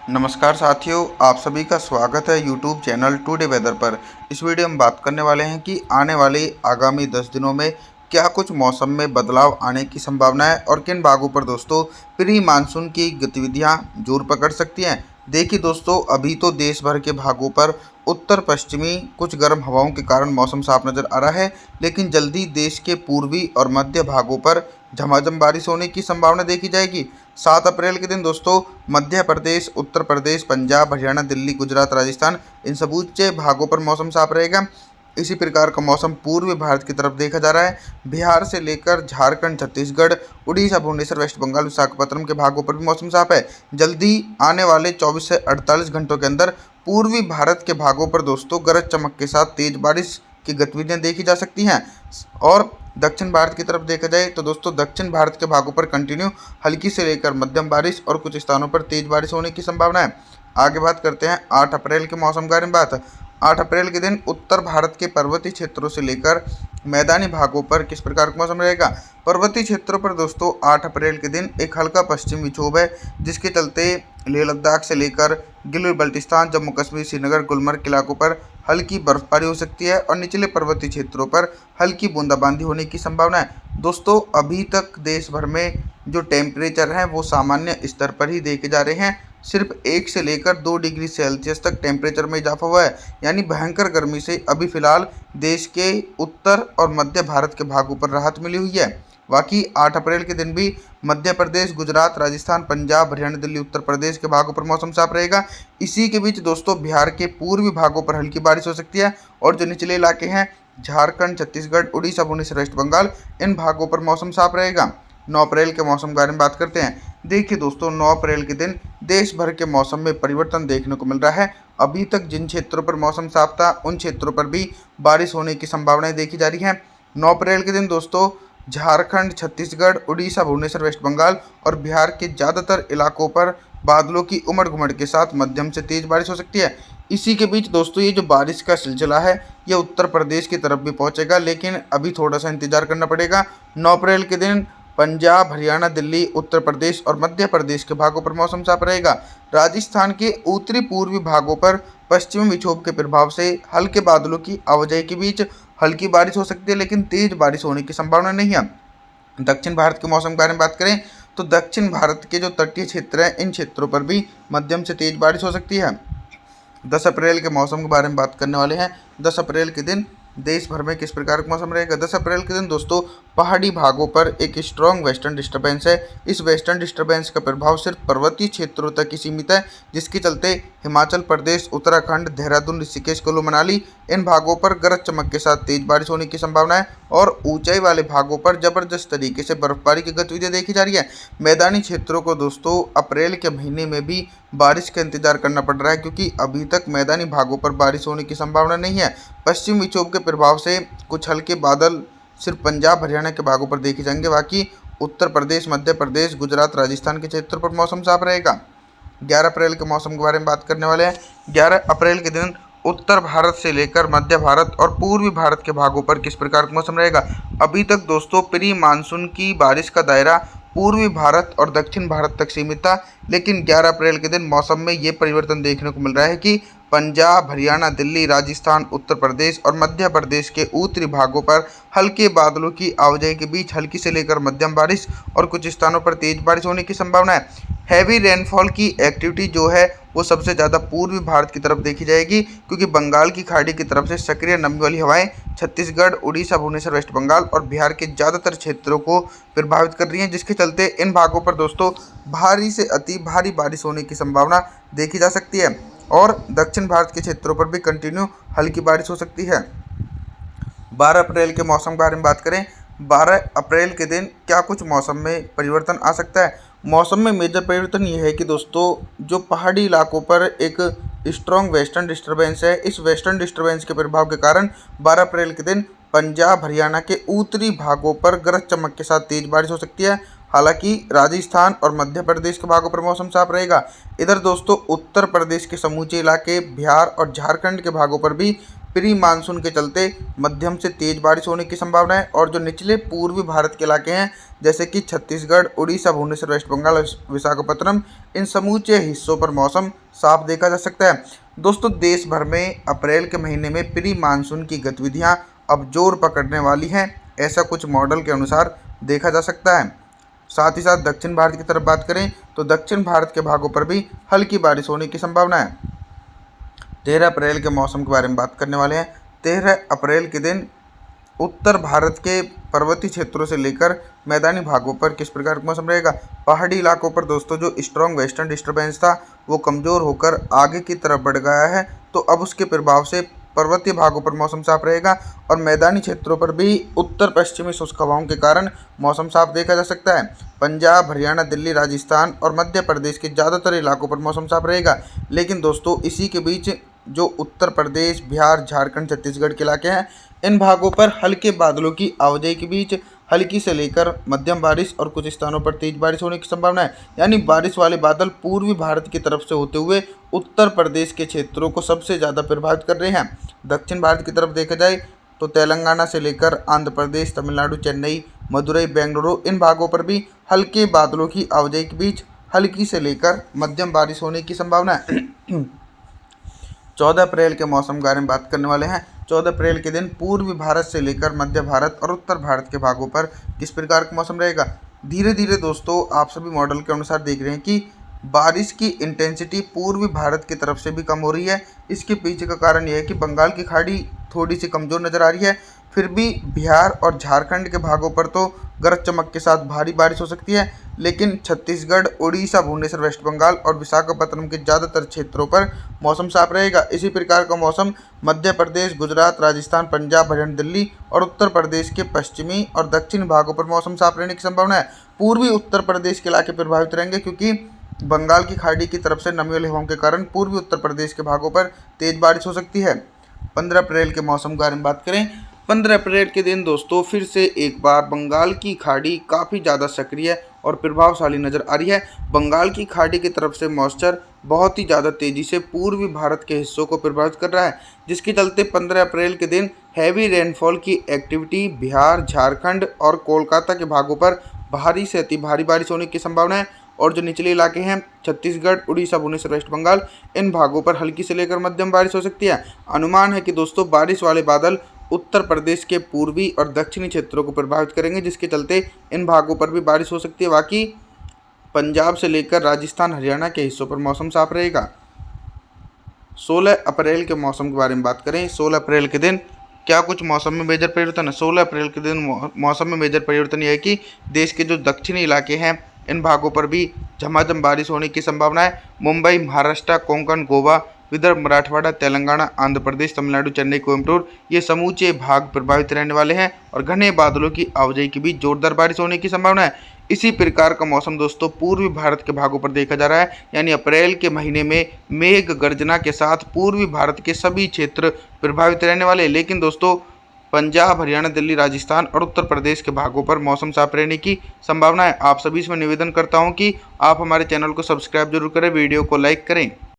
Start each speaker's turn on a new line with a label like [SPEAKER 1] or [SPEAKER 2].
[SPEAKER 1] नमस्कार साथियों, आप सभी का स्वागत है यूट्यूब चैनल टुडे वेदर पर। इस वीडियो में बात करने वाले हैं कि आने वाले आगामी 10 दिनों में क्या कुछ मौसम में बदलाव आने की संभावना है और किन भागों पर दोस्तों प्री मानसून की गतिविधियां जोर पकड़ सकती हैं। देखिए दोस्तों, अभी तो देश भर के भागों पर उत्तर पश्चिमी कुछ गर्म हवाओं के कारण मौसम साफ नज़र आ रहा है, लेकिन जल्दी देश के पूर्वी और मध्य भागों पर झमाझम बारिश होने की संभावना देखी जाएगी। 7 अप्रैल के दिन दोस्तों मध्य प्रदेश, उत्तर प्रदेश, पंजाब, हरियाणा, दिल्ली, गुजरात, राजस्थान इन समूचे भागों पर मौसम साफ रहेगा। इसी प्रकार का मौसम पूर्वी भारत की तरफ देखा जा रहा है। बिहार से लेकर झारखंड, छत्तीसगढ़, उड़ीसा, भुवनेश्वर, वेस्ट बंगाल, विशाखापत्तनम के भागों पर भी मौसम साफ है। जल्दी आने वाले 24 से 48 घंटों के अंदर पूर्वी भारत के भागों पर दोस्तों गरज चमक के साथ तेज बारिश की गतिविधियां देखी जा सकती हैं। और दक्षिण भारत की तरफ देखा जाए तो दोस्तों दक्षिण भारत के भागों पर कंटिन्यू हल्की से लेकर मध्यम बारिश और कुछ स्थानों पर तेज बारिश होने की संभावना है। आगे बात करते हैं 8 अप्रैल के मौसम के बारे में। 8 अप्रैल के दिन उत्तर भारत के पर्वतीय क्षेत्रों से लेकर मैदानी भागों पर किस प्रकार का मौसम रहेगा। पर्वतीय क्षेत्रों पर दोस्तों 8 अप्रैल के दिन एक हल्का पश्चिमी विक्षोभ है, जिसके चलते लेह लद्दाख से लेकर गिलगित बल्टिस्तान, जम्मू कश्मीर, श्रीनगर, गुलमर्ग के इलाकों पर हल्की बर्फबारी हो सकती है और निचले पर्वतीय क्षेत्रों पर हल्की बूंदाबांदी होने की संभावना है। दोस्तों अभी तक देश भर में जो टेम्परेचर है वो सामान्य स्तर पर ही देखे जा रहे हैं। सिर्फ 1 से लेकर 2 डिग्री सेल्सियस तक टेम्परेचर में इजाफा हुआ है, यानी भयंकर गर्मी से अभी फिलहाल देश के उत्तर और मध्य भारत के भागों पर राहत मिली हुई है। बाकी 8 अप्रैल के दिन भी मध्य प्रदेश, गुजरात, राजस्थान, पंजाब, हरियाणा, दिल्ली, उत्तर प्रदेश के भागों पर मौसम साफ रहेगा। इसी के बीच दोस्तों बिहार के पूर्वी भागों पर हल्की बारिश हो सकती है और जो निचले इलाके हैं झारखंड, छत्तीसगढ़, उड़ीसा, भुवनेश्वर, वेस्ट बंगाल इन भागों पर मौसम साफ रहेगा। 9 अप्रैल के मौसम के बारे में बात करते हैं। देखिए दोस्तों 9 अप्रैल के दिन देश भर के मौसम में परिवर्तन देखने को मिल रहा है। अभी तक जिन क्षेत्रों पर मौसम साफ था उन क्षेत्रों पर भी बारिश होने की संभावनाएं देखी जा रही हैं। 9 अप्रैल के दिन दोस्तों झारखंड, छत्तीसगढ़, उड़ीसा, भुवनेश्वर, वेस्ट बंगाल और बिहार के ज़्यादातर इलाकों पर बादलों की उमड़ घुमड़ के साथ मध्यम से तेज बारिश हो सकती है। इसी के बीच दोस्तों ये जो बारिश का सिलसिला है ये उत्तर प्रदेश की तरफ भी पहुंचेगा, लेकिन अभी थोड़ा सा इंतजार करना पड़ेगा। 9 अप्रैल के दिन पंजाब, हरियाणा, दिल्ली, उत्तर प्रदेश और मध्य प्रदेश के भागों पर मौसम साफ रहेगा। राजस्थान के उत्तरी पूर्वी भागों पर पश्चिमी विक्षोभ के प्रभाव से हल्के बादलों की आवाजाही के बीच हल्की बारिश हो सकती है, लेकिन तेज बारिश होने की संभावना नहीं है। दक्षिण भारत के मौसम के बारे में बात करें तो दक्षिण भारत के जो तटीय क्षेत्र हैं इन क्षेत्रों पर भी मध्यम से तेज बारिश हो सकती है। 10 अप्रैल के मौसम के बारे में बात करने वाले हैं। 10 अप्रैल के दिन देश भर में किस प्रकार का मौसम रहेगा। 10 अप्रैल के दिन दोस्तों पहाड़ी भागों पर एक स्ट्रॉन्ग वेस्टर्न डिस्टर्बेंस है। इस वेस्टर्न डिस्टर्बेंस का प्रभाव सिर्फ पर्वतीय क्षेत्रों तक ही सीमित है, जिसके चलते हिमाचल प्रदेश, उत्तराखंड, देहरादून, ऋषिकेश, कुल्लू मनाली इन भागों पर गरज चमक के साथ तेज बारिश होने की संभावना है और ऊंचाई वाले भागों पर जबरदस्त तरीके से बर्फबारी की गतिविधियां देखी जा रही है। मैदानी क्षेत्रों को दोस्तों अप्रैल के महीने में भी बारिश का इंतजार करना पड़ रहा है, क्योंकि अभी तक मैदानी भागों पर बारिश होने की संभावना नहीं है। पश्चिम विक्षोभ के प्रभाव से कुछ हल्के बादल सिर्फ पंजाब, हरियाणा के भागों पर देखे जाएंगे। बाकी उत्तर प्रदेश, मध्य प्रदेश, गुजरात, राजस्थान के क्षेत्रों पर मौसम साफ रहेगा। 11 अप्रैल के मौसम के बारे में बात करने वाले हैं। 11 अप्रैल के दिन उत्तर भारत से लेकर मध्य भारत और पूर्वी भारत के भागों पर किस प्रकार का मौसम रहेगा। अभी तक दोस्तों प्री मानसून की बारिश का दायरा पूर्वी भारत और दक्षिण भारत तक सीमित था, लेकिन 11 अप्रैल के दिन मौसम में ये परिवर्तन देखने को मिल रहा है कि पंजाब, हरियाणा, दिल्ली, राजस्थान, उत्तर प्रदेश और मध्य प्रदेश के उत्तरी भागों पर हल्के बादलों की आवाजाही के बीच हल्की से लेकर मध्यम बारिश और कुछ स्थानों पर तेज बारिश होने की संभावना है। हैवी रेनफॉल की एक्टिविटी जो है वो सबसे ज़्यादा पूर्वी भारत की तरफ देखी जाएगी, क्योंकि बंगाल की खाड़ी की तरफ से सक्रिय नमी वाली हवाएं छत्तीसगढ़, उड़ीसा, भुवनेश्वर, वेस्ट बंगाल और बिहार के ज़्यादातर क्षेत्रों को प्रभावित कर रही हैं, जिसके चलते इन भागों पर दोस्तों भारी से अति भारी बारिश होने की संभावना देखी जा सकती है और दक्षिण भारत के क्षेत्रों पर भी कंटिन्यू हल्की बारिश हो सकती है। 12 अप्रैल के मौसम के बारे में बात करें। 12 अप्रैल के दिन क्या कुछ मौसम में परिवर्तन आ सकता है। मौसम में मेजर परिवर्तन ये है कि दोस्तों जो पहाड़ी इलाकों पर एक स्ट्रॉन्ग वेस्टर्न डिस्टर्बेंस है, इस वेस्टर्न डिस्टर्बेंस के प्रभाव के कारण 12 अप्रैल के दिन पंजाब, हरियाणा के उत्तरी भागों पर गरज चमक के साथ तेज बारिश हो सकती है। हालांकि राजस्थान और मध्य प्रदेश के भागों पर मौसम साफ रहेगा। इधर दोस्तों उत्तर प्रदेश के समूचे इलाके, बिहार और झारखंड के भागों पर भी प्री मानसून के चलते मध्यम से तेज बारिश होने की संभावना है। और जो निचले पूर्वी भारत के इलाके हैं जैसे कि छत्तीसगढ़, उड़ीसा, भुवनेश्वर, वेस्ट बंगाल, विशाखापत्तनम, इन समूचे हिस्सों पर मौसम साफ देखा जा सकता है। दोस्तों, देश भर में अप्रैल के महीने में प्री मानसून की गतिविधियां अब जोर पकड़ने वाली हैं, ऐसा कुछ मॉडल के अनुसार देखा जा सकता है। साथ ही साथ दक्षिण भारत की तरफ बात करें तो दक्षिण भारत के भागों पर भी हल्की बारिश होने की संभावना है। 13 अप्रैल के मौसम के बारे में बात करने वाले हैं। 13 अप्रैल के दिन उत्तर भारत के पर्वतीय क्षेत्रों से लेकर मैदानी भागों पर किस प्रकार का मौसम रहेगा। पहाड़ी इलाकों पर दोस्तों जो स्ट्रॉन्ग वेस्टर्न डिस्टर्बेंस था वो कमज़ोर होकर आगे की तरफ बढ़ गया है, तो अब उसके प्रभाव से पर्वतीय भागों पर मौसम साफ रहेगा और मैदानी क्षेत्रों पर भी उत्तर पश्चिमी शुष्क हवाओं के कारण मौसम साफ देखा जा सकता है। पंजाब, हरियाणा, दिल्ली, राजस्थान और मध्य प्रदेश के ज़्यादातर इलाकों पर मौसम साफ रहेगा। लेकिन दोस्तों, इसी के बीच जो उत्तर प्रदेश, बिहार, झारखंड, छत्तीसगढ़ के इलाके हैं, इन भागों पर हल्के बादलों की आवाजाही के बीच हल्की से लेकर मध्यम बारिश और कुछ स्थानों पर तेज बारिश होने की संभावना है। यानी बारिश वाले बादल पूर्वी भारत की तरफ से होते हुए उत्तर प्रदेश के क्षेत्रों को सबसे ज़्यादा प्रभावित कर रहे हैं। दक्षिण भारत की तरफ देखा जाए तो तेलंगाना से लेकर आंध्र प्रदेश, तमिलनाडु, चेन्नई, मदुरई, बेंगलुरु, इन भागों पर भी हल्के बादलों की आवाजाही के बीच हल्की से लेकर मध्यम बारिश होने की संभावना है। 14 अप्रैल के मौसम के बारे में बात करने वाले हैं। 14 अप्रैल के दिन पूर्वी भारत से लेकर मध्य भारत और उत्तर भारत के भागों पर किस प्रकार का मौसम रहेगा। धीरे धीरे दोस्तों आप सभी मॉडल के अनुसार देख रहे हैं कि बारिश की इंटेंसिटी पूर्वी भारत की तरफ से भी कम हो रही है। इसके पीछे का कारण यह है कि बंगाल की खाड़ी थोड़ी सी कमज़ोर नज़र आ रही है। फिर भी बिहार और झारखंड के भागों पर तो गरज चमक के साथ भारी बारिश हो सकती है, लेकिन छत्तीसगढ़, उड़ीसा, भुवनेश्वर, वेस्ट बंगाल और विशाखापत्तनम के ज़्यादातर क्षेत्रों पर मौसम साफ रहेगा। इसी प्रकार का मौसम मध्य प्रदेश, गुजरात, राजस्थान, पंजाब, हरियाणा, दिल्ली और उत्तर प्रदेश के पश्चिमी और दक्षिणी भागों पर मौसम साफ रहने की संभावना है। पूर्वी उत्तर प्रदेश के इलाके प्रभावित रहेंगे क्योंकि बंगाल की खाड़ी की तरफ से नमी वाली हवाओं के कारण पूर्वी उत्तर प्रदेश के भागों पर तेज बारिश हो सकती है। 15 अप्रैल के मौसम के बारे में बात करें। 15 अप्रैल के दिन दोस्तों फिर से एक बार बंगाल की खाड़ी काफ़ी ज़्यादा सक्रिय और प्रभावशाली नज़र आ रही है। बंगाल की खाड़ी की तरफ से मॉइस्चर बहुत ही ज़्यादा तेज़ी से पूर्वी भारत के हिस्सों को प्रभावित कर रहा है, जिसके चलते 15 अप्रैल के दिन हैवी रेनफॉल की एक्टिविटी बिहार, झारखंड और कोलकाता के भागों पर भारी से अति भारी बारिश होने की संभावना है। और जो निचले इलाके हैं छत्तीसगढ़, उड़ीसा, भुवनेश्वर, वेस्ट बंगाल, इन भागों पर हल्की से लेकर मध्यम बारिश हो सकती है। अनुमान है कि दोस्तों बारिश वाले बादल उत्तर प्रदेश के पूर्वी और दक्षिणी क्षेत्रों को प्रभावित करेंगे, जिसके चलते इन भागों पर भी बारिश हो सकती है। बाकी पंजाब से लेकर राजस्थान, हरियाणा के हिस्सों पर मौसम साफ रहेगा। 16 अप्रैल के मौसम के बारे में बात करें। 16 अप्रैल के दिन क्या कुछ मौसम में मेजर परिवर्तन है। 16 अप्रैल के दिन मौसम में मेजर परिवर्तन यह है कि देश के जो दक्षिणी इलाके हैं इन भागों पर भी झमाझम बारिश होने की संभावना है। मुंबई, महाराष्ट्र, कोंकण, गोवा, विदर्भ, मराठवाड़ा, तेलंगाना, आंध्र प्रदेश, तमिलनाडु, चेन्नई, कोयम्बटूर, ये समूचे भाग प्रभावित रहने वाले हैं और घने बादलों की आवाजाही के बीच जोरदार बारिश होने की संभावना है। इसी प्रकार का मौसम दोस्तों पूर्वी भारत के भागों पर देखा जा रहा है, यानी अप्रैल के महीने में मेघ गर्जना के साथ पूर्वी भारत के सभी क्षेत्र प्रभावित रहने वाले। लेकिन दोस्तों पंजाब, हरियाणा, दिल्ली, राजस्थान और उत्तर प्रदेश के भागों पर मौसम साफ रहने की संभावना है। आप सभी से मैं निवेदन करता हूं कि आप हमारे चैनल को सब्सक्राइब जरूर करें, वीडियो को लाइक करें।